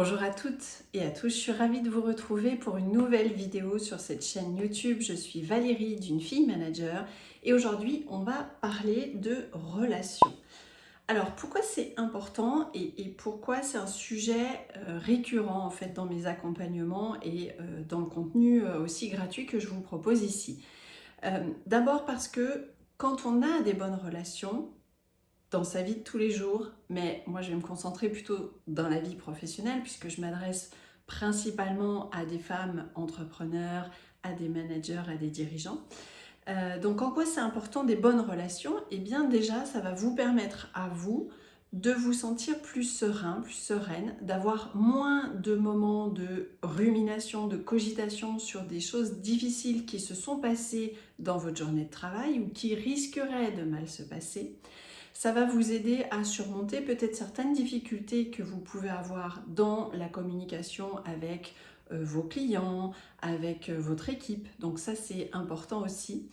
Bonjour à toutes et à tous, je suis ravie de vous retrouver pour une nouvelle vidéo sur cette chaîne YouTube. Je suis Valérie d'une fille manager et aujourd'hui on va parler de relations. Alors pourquoi c'est important et pourquoi c'est un sujet récurrent en fait dans mes accompagnements et dans le contenu aussi gratuit que je vous propose ici. D'abord parce que quand on a des bonnes relations, dans sa vie de tous les jours, mais moi je vais me concentrer plutôt dans la vie professionnelle puisque je m'adresse principalement à des femmes entrepreneurs, à des managers, à des dirigeants. Donc en quoi c'est important des bonnes relations? Eh bien déjà ça va vous permettre à vous de vous sentir plus serein, plus sereine, d'avoir moins de moments de rumination, de cogitation sur des choses difficiles qui se sont passées dans votre journée de travail ou qui risqueraient de mal se passer. Ça va vous aider à surmonter peut-être certaines difficultés que vous pouvez avoir dans la communication avec vos clients, avec votre équipe. Donc ça, c'est important aussi.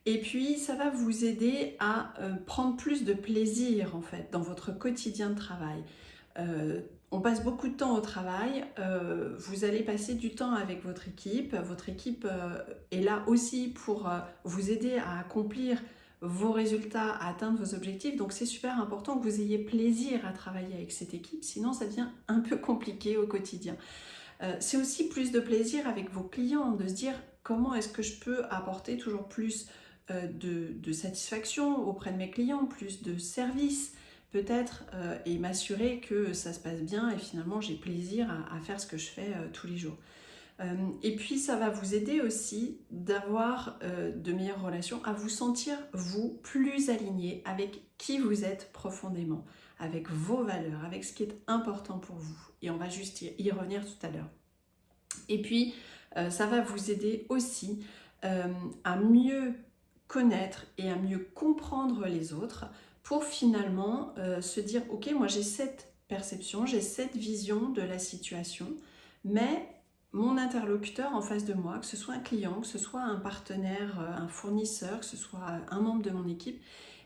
Et puis, ça va vous aider à prendre plus de plaisir en fait dans votre quotidien de travail. On passe beaucoup de temps au travail, vous allez passer du temps avec votre équipe. Votre équipe est là aussi pour vous aider à accomplir vos résultats, à atteindre vos objectifs. Donc c'est super important que vous ayez plaisir à travailler avec cette équipe, sinon ça devient un peu compliqué au quotidien. C'est aussi plus de plaisir avec vos clients, de se dire comment est-ce que je peux apporter toujours plus de satisfaction auprès de mes clients, plus de service peut-être, et m'assurer que ça se passe bien et finalement j'ai plaisir à faire ce que je fais tous les jours. Et puis ça va vous aider aussi d'avoir de meilleures relations, à vous sentir vous plus aligné avec qui vous êtes profondément, avec vos valeurs, avec ce qui est important pour vous. Et on va juste y revenir tout à l'heure. Et puis ça va vous aider aussi à mieux connaître et à mieux comprendre les autres pour finalement se dire ok, moi j'ai cette perception, j'ai cette vision de la situation, mais mon interlocuteur en face de moi, que ce soit un client, que ce soit un partenaire, un fournisseur, que ce soit un membre de mon équipe,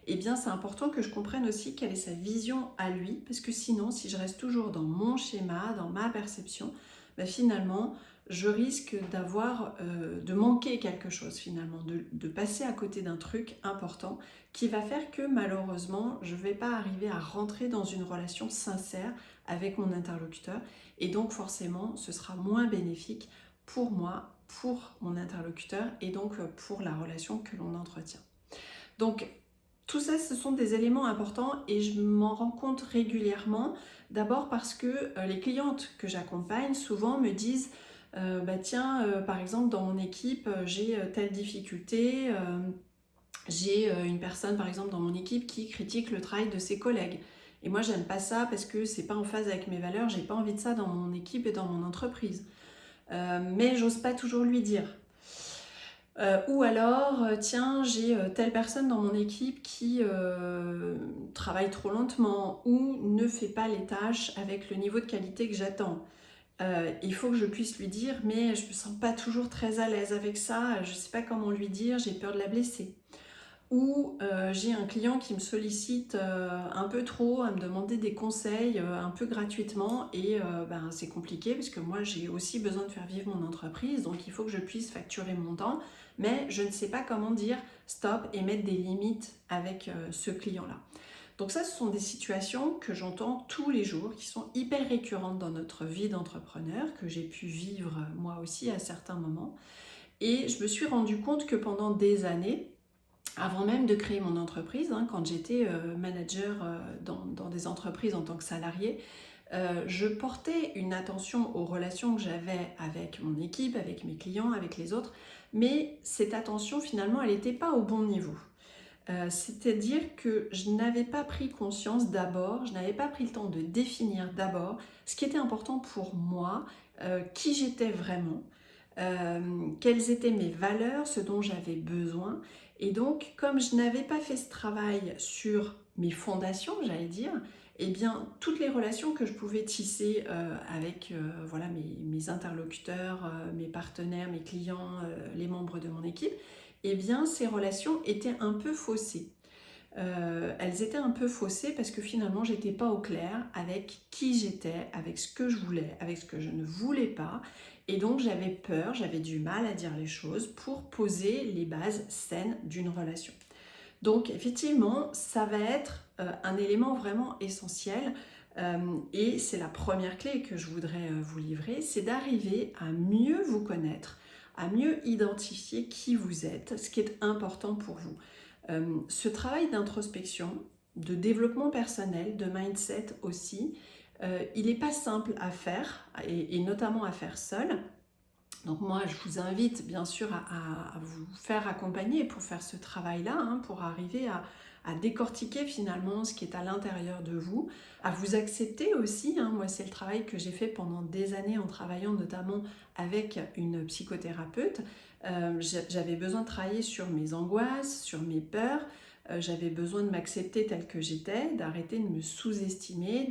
eh bien c'est important que je comprenne aussi quelle est sa vision à lui, parce que sinon, si je reste toujours dans mon schéma, dans ma perception, ben finalement, je risque de manquer quelque chose finalement, de passer à côté d'un truc important qui va faire que malheureusement, je ne vais pas arriver à rentrer dans une relation sincère avec mon interlocuteur et donc forcément, ce sera moins bénéfique pour moi, pour mon interlocuteur et donc pour la relation que l'on entretient. Donc, tout ça, ce sont des éléments importants et je m'en rends compte régulièrement. D'abord parce que les clientes que j'accompagne souvent me disent bah tiens, par exemple dans mon équipe, j'ai telle difficulté, j'ai une personne par exemple dans mon équipe qui critique le travail de ses collègues. Et moi j'aime pas ça parce que c'est pas en phase avec mes valeurs, j'ai pas envie de ça dans mon équipe et dans mon entreprise. Mais j'ose pas toujours lui dire. Ou alors, tiens, j'ai telle personne dans mon équipe qui travaille trop lentement ou ne fait pas les tâches avec le niveau de qualité que j'attends. Il faut que je puisse lui dire, mais je me sens pas toujours très à l'aise avec ça, je sais pas comment lui dire, j'ai peur de la blesser. Ou j'ai un client qui me sollicite un peu trop, à me demander des conseils un peu gratuitement et ben, c'est compliqué parce que moi j'ai aussi besoin de faire vivre mon entreprise, donc il faut que je puisse facturer mon temps, mais je ne sais pas comment dire stop et mettre des limites avec ce client-là. Donc ça, ce sont des situations que j'entends tous les jours, qui sont hyper récurrentes dans notre vie d'entrepreneur, que j'ai pu vivre moi aussi à certains moments. Et je me suis rendu compte que pendant des années, avant même de créer mon entreprise, quand j'étais manager dans des entreprises en tant que salarié, je portais une attention aux relations que j'avais avec mon équipe, avec mes clients, avec les autres, mais cette attention finalement elle n'était pas au bon niveau. C'est-à-dire que je n'avais pas pris conscience d'abord, je n'avais pas pris le temps de définir d'abord ce qui était important pour moi, qui j'étais vraiment, quelles étaient mes valeurs, ce dont j'avais besoin. Et donc, comme je n'avais pas fait ce travail sur mes fondations, j'allais dire, eh bien, toutes les relations que je pouvais tisser avec voilà, mes interlocuteurs, mes partenaires, mes clients, les membres de mon équipe, eh bien, ces relations étaient un peu faussées. elles étaient un peu faussées parce que finalement j'étais pas au clair avec qui j'étais, avec ce que je voulais, avec ce que je ne voulais pas. Et donc j'avais peur, j'avais du mal à dire les choses pour poser les bases saines d'une relation. Donc effectivement, ça va être un élément vraiment essentiel et c'est la première clé que je voudrais vous livrer, c'est d'arriver à mieux vous connaître, à mieux identifier qui vous êtes, ce qui est important pour vous. Ce travail d'introspection, de développement personnel, de mindset aussi, il n'est pas simple à faire et notamment à faire seul. Donc moi, je vous invite bien sûr à vous faire accompagner pour faire ce travail-là, hein, pour arriver à décortiquer finalement ce qui est à l'intérieur de vous, à vous accepter aussi. Hein. Moi, c'est le travail que j'ai fait pendant des années en travaillant notamment avec une psychothérapeute. J'avais besoin de travailler sur mes angoisses, sur mes peurs. J'avais besoin de m'accepter telle que j'étais, d'arrêter de me sous-estimer,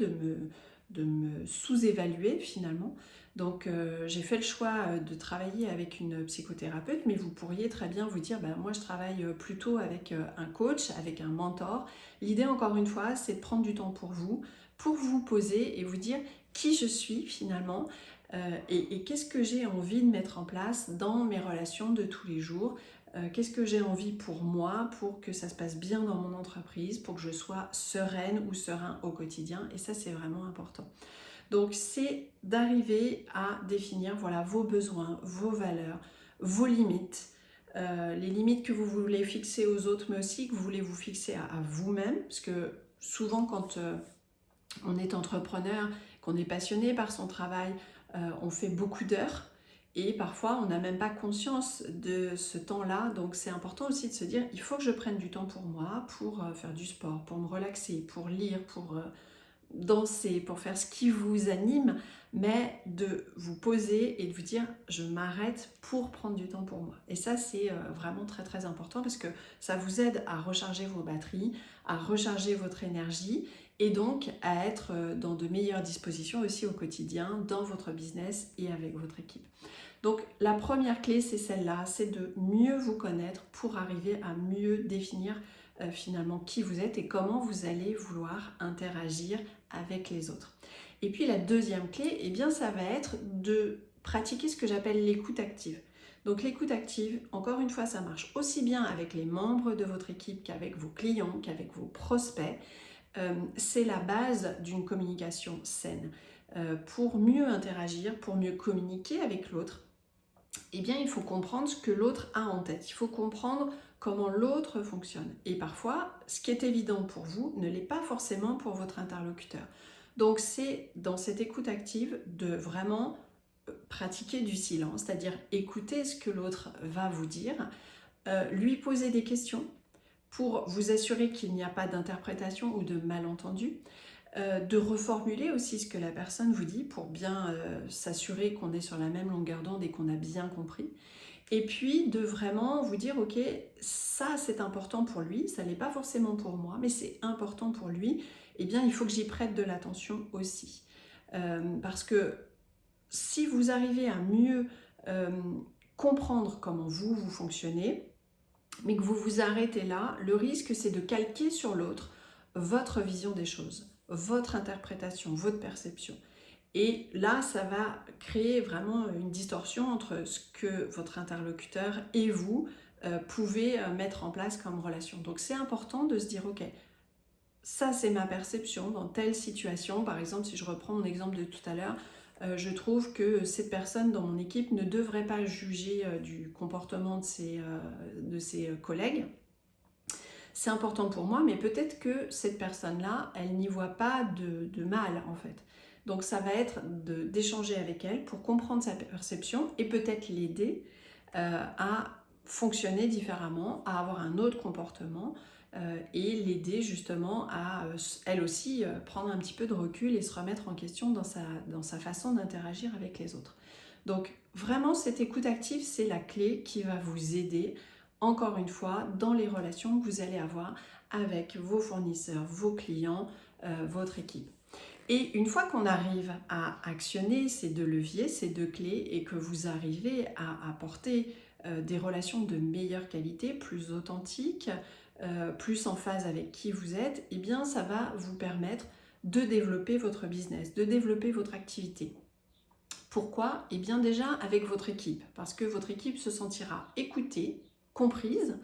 de me sous-évaluer finalement. Donc j'ai fait le choix de travailler avec une psychothérapeute, mais vous pourriez très bien vous dire, moi je travaille plutôt avec un coach, avec un mentor. L'idée encore une fois, c'est de prendre du temps pour vous poser et vous dire qui je suis finalement et qu'est-ce que j'ai envie de mettre en place dans mes relations de tous les jours. Qu'est-ce que j'ai envie pour moi, pour que ça se passe bien dans mon entreprise, pour que je sois sereine ou serein au quotidien. Et ça, c'est vraiment important. Donc, c'est d'arriver à définir voilà, vos besoins, vos valeurs, vos limites, les limites que vous voulez fixer aux autres, mais aussi que vous voulez vous fixer à vous-même. Parce que souvent, quand on est entrepreneur, qu'on est passionné par son travail, on fait beaucoup d'heures. Et parfois, on n'a même pas conscience de ce temps-là. Donc, c'est important aussi de se dire, il faut que je prenne du temps pour moi, pour faire du sport, pour me relaxer, pour lire, pour danser, pour faire ce qui vous anime, mais de vous poser et de vous dire, je m'arrête pour prendre du temps pour moi. Et ça, c'est vraiment très, très important parce que ça vous aide à recharger vos batteries, à recharger votre énergie et donc à être dans de meilleures dispositions aussi au quotidien, dans votre business et avec votre équipe. Donc la première clé, c'est celle-là, c'est de mieux vous connaître pour arriver à mieux définir finalement qui vous êtes et comment vous allez vouloir interagir avec les autres. Et puis la deuxième clé, eh bien, ça va être de pratiquer ce que j'appelle l'écoute active. Donc l'écoute active, encore une fois, ça marche aussi bien avec les membres de votre équipe qu'avec vos clients, qu'avec vos prospects. C'est la base d'une communication saine. Pour mieux interagir, pour mieux communiquer avec l'autre, eh bien, il faut comprendre ce que l'autre a en tête. Il faut comprendre comment l'autre fonctionne. Et parfois, ce qui est évident pour vous ne l'est pas forcément pour votre interlocuteur. Donc, c'est dans cette écoute active de vraiment pratiquer du silence, c'est-à-dire écouter ce que l'autre va vous dire, lui poser des questions pour vous assurer qu'il n'y a pas d'interprétation ou de malentendu, de reformuler aussi ce que la personne vous dit pour bien s'assurer qu'on est sur la même longueur d'onde et qu'on a bien compris. Et puis de vraiment vous dire, ok, ça c'est important pour lui, ça n'est pas forcément pour moi, mais c'est important pour lui, eh bien il faut que j'y prête de l'attention aussi. Parce que si vous arrivez à mieux comprendre comment vous fonctionnez, mais que vous vous arrêtez là, le risque c'est de calquer sur l'autre votre vision des choses, votre interprétation, votre perception. Et là, ça va créer vraiment une distorsion entre ce que votre interlocuteur et vous pouvez mettre en place comme relation. Donc c'est important de se dire, ok, ça c'est ma perception dans telle situation. Par exemple, si je reprends mon exemple de tout à l'heure, je trouve que cette personne dans mon équipe ne devrait pas juger du comportement de ses collègues. C'est important pour moi, mais peut-être que cette personne-là, elle n'y voit pas de mal en fait. Donc ça va être d'échanger avec elle pour comprendre sa perception et peut-être l'aider à fonctionner différemment, à avoir un autre comportement et l'aider justement à elle aussi prendre un petit peu de recul et se remettre en question dans sa façon d'interagir avec les autres. Donc vraiment cette écoute active, c'est la clé qui va vous aider encore une fois dans les relations que vous allez avoir avec vos fournisseurs, vos clients, votre équipe. Et une fois qu'on arrive à actionner ces deux leviers, ces deux clés, et que vous arrivez à apporter des relations de meilleure qualité, plus authentiques, plus en phase avec qui vous êtes, eh bien ça va vous permettre de développer votre business, de développer votre activité. Pourquoi? Eh bien déjà avec votre équipe, parce que votre équipe se sentira écoutée, comprise,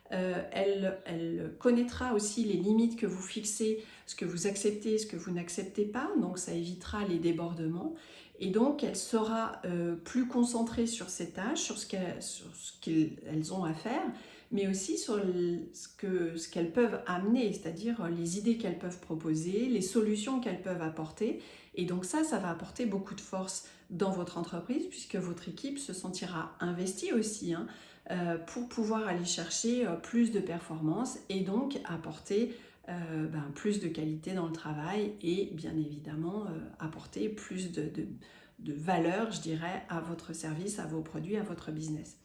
elle connaîtra aussi les limites que vous fixez, ce que vous acceptez, ce que vous n'acceptez pas, donc ça évitera les débordements, et donc elle sera plus concentrée sur ses tâches, sur ce qu'elles ont à faire, mais aussi sur ce qu'elles peuvent amener, c'est-à-dire les idées qu'elles peuvent proposer, les solutions qu'elles peuvent apporter, et donc ça va apporter beaucoup de force dans votre entreprise, puisque votre équipe se sentira investie aussi, pour pouvoir aller chercher plus de performance et donc apporter plus de qualité dans le travail et bien évidemment apporter plus de valeur, je dirais, à votre service, à vos produits, à votre business.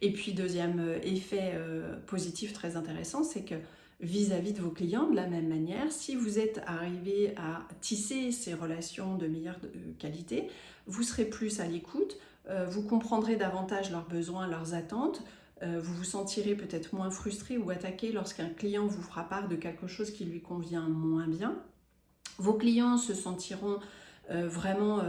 Et puis deuxième effet positif très intéressant, c'est que vis-à-vis de vos clients, de la même manière, si vous êtes arrivé à tisser ces relations de meilleure qualité, vous serez plus à l'écoute, vous comprendrez davantage leurs besoins, leurs attentes, vous vous sentirez peut-être moins frustré ou attaqué lorsqu'un client vous fera part de quelque chose qui lui convient moins bien. Vos clients se sentiront vraiment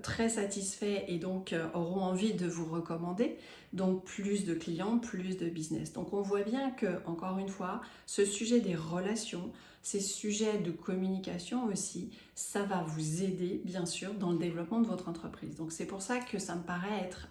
très satisfaits et donc auront envie de vous recommander. Donc plus de clients, plus de business. Donc on voit bien que, encore une fois, ce sujet des relations, ces sujets de communication aussi, ça va vous aider bien sûr dans le développement de votre entreprise. Donc c'est pour ça que ça me paraît être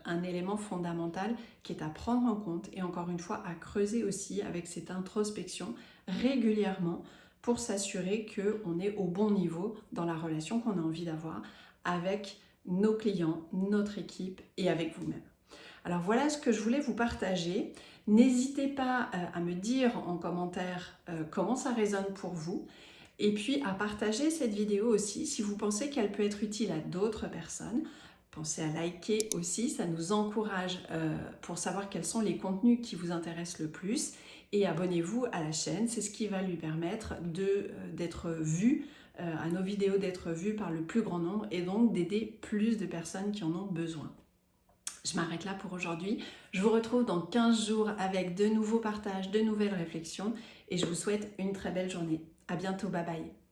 un élément fondamental qui est à prendre en compte et encore une fois à creuser aussi avec cette introspection régulièrement pour s'assurer qu'on est au bon niveau dans la relation qu'on a envie d'avoir avec nos clients, notre équipe et avec vous-même. Alors voilà ce que je voulais vous partager. N'hésitez pas à me dire en commentaire comment ça résonne pour vous et puis à partager cette vidéo aussi si vous pensez qu'elle peut être utile à d'autres personnes. Pensez à liker aussi, ça nous encourage pour savoir quels sont les contenus qui vous intéressent le plus. Et abonnez-vous à la chaîne, c'est ce qui va lui permettre d'être vu, à nos vidéos d'être vues par le plus grand nombre et donc d'aider plus de personnes qui en ont besoin. Je m'arrête là pour aujourd'hui. Je vous retrouve dans 15 jours avec de nouveaux partages, de nouvelles réflexions et je vous souhaite une très belle journée. À bientôt, bye bye.